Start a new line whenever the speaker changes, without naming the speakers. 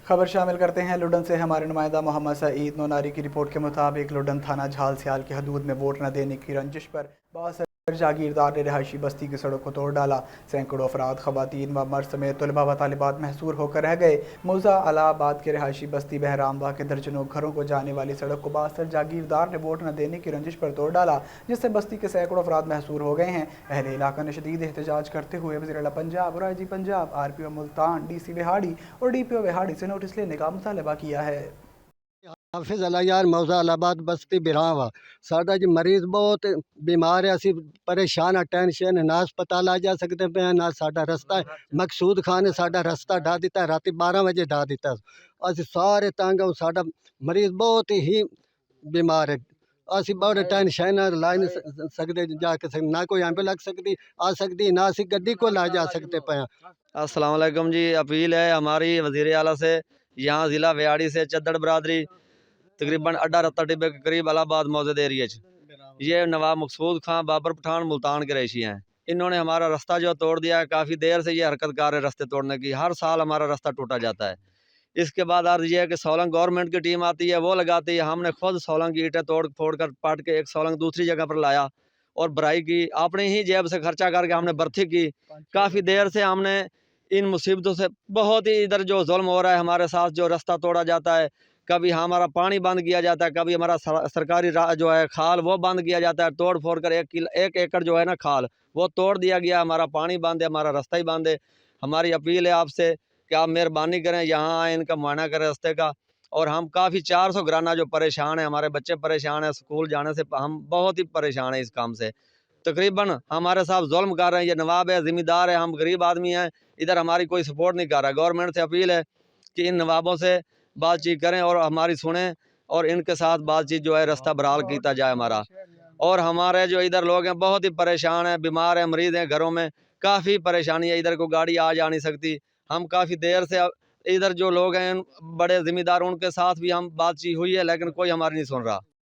خبر شامل کرتے ہیں لڈن سے۔ ہمارے نمائندہ محمد سعید نوناری کی رپورٹ کے مطابق لڈن تھانہ جھال سیال کی حدود میں ووٹ نہ دینے کی رنجش پر بعض جاگیردار نے رہائشی بستی کی سڑک کو توڑ ڈالا۔ سینکڑوں افراد، خواتین و مرد سمیت طلباء و طالبات محصور ہو کر رہ گئے۔ موزہ الہ آباد کے رہائشی بستی بہرام باغ کے درجنوں گھروں کو جانے والی سڑک کو بعض جاگیردار نے ووٹ نہ دینے کی رنجش پر توڑ ڈالا، جس سے بستی کے سینکڑوں افراد محصور ہو گئے ہیں۔ اہل علاقہ نے شدید احتجاج کرتے ہوئے وزیر اعلیٰ پنجاب اور آئی جی پنجاب، آر پی او ملتان، ڈی سی وہاڑی اور ڈی پی او وہاڑی سے نوٹس لینے کا مطالبہ کیا ہے۔
حافظ یار موزہ آباد بستی براواں ساڈا جی مریض بہت بیمار ہے، اسی پریشان ہاں، ٹینشن نہ ہسپتال آ جا سکتے پہ نہ ساڈا رستہ مقصود خان نے ساڈا رستہ ڈھا دیتا ہے، رات 12 بجے ڈھا دیتا ہے۔ اسی سارے تنگ ہوں، ساڈا مریض بہت ہی بیمار ہے، اسی بڑے ٹینشن لا نہیں سکتے جا کے نہ کوئی ایمبولینس لگ سکتی آ سکتی، نہ اسی گڈی کو لا جا سکتے پہ۔
السلام علیکم جی، اپیل ہے ہماری وزیر اعلیٰ سے، یہاں ضلع ویاڑی سے چدڑ برادری تقریباً اڈا رتہ ٹبے کے قریب الہ آباد موزد ایریے یہ نواب مقصود خان بابر پٹھان ملتان کے رہائشی ہیں۔ انہوں نے ہمارا رستہ جو توڑ دیا ہے، کافی دیر سے یہ حرکت کار ہے رستے توڑنے کی، ہر سال ہمارا رستہ ٹوٹا جاتا ہے۔ اس کے بعد عرض یہ ہے کہ سولنگ گورنمنٹ کی ٹیم آتی ہے، وہ لگاتی ہے، ہم نے خود سولنگ کی اینٹیں توڑ پھوڑ کر پاٹ کے ایک سولنگ دوسری جگہ پر لایا اور برائی کی، اپنی ہی جیب سے خرچہ کر کے ہم نے برتھی کی۔ کافی دیر سے ہم نے ان مصیبتوں سے بہت ہی ادھر جو ظلم ہو رہا ہے ہمارے ساتھ، جو رستہ توڑا جاتا ہے، کبھی ہمارا پانی بند کیا جاتا ہے، کبھی ہمارا سرکاری جو ہے کھال وہ بند کیا جاتا ہے، توڑ پھوڑ کر ایک ایکڑ جو ہے نا کھال وہ توڑ دیا گیا، ہمارا پانی بند ہے، ہمارا رستہ ہی بند ہے۔ ہماری اپیل ہے آپ سے کہ آپ مہربانی کریں، یہاں آئیں، ان کا معائنہ کریں رستے کا۔ اور ہم کافی 400 گرانہ جو پریشان ہیں، ہمارے بچے پریشان ہیں، سکول جانے سے ہم بہت ہی پریشان ہیں اس کام سے۔ تقریباً ہمارے ساتھ ظلم کر رہے ہیں، یہ نواب ہے، ذمہ دار ہے، ہم غریب آدمی ہیں، ادھر ہماری کوئی سپورٹ نہیں کر رہا ہے۔ گورنمنٹ سے اپیل ہے کہ ان نوابوں سے بات چیت کریں اور ہماری سنیں، اور ان کے ساتھ بات چیت جو ہے رستہ بحال کیتا جائے ہمارا۔ اور ہمارے جو ادھر لوگ ہیں بہت ہی پریشان ہیں، بیمار ہیں، مریض ہیں، گھروں میں کافی پریشانی ہے، ادھر کو گاڑی آ جا نہیں سکتی۔ ہم کافی دیر سے ادھر جو لوگ ہیں بڑے ذمہ دار، ان کے ساتھ بھی ہم بات چیت ہوئی ہے، لیکن کوئی ہماری نہیں سن رہا۔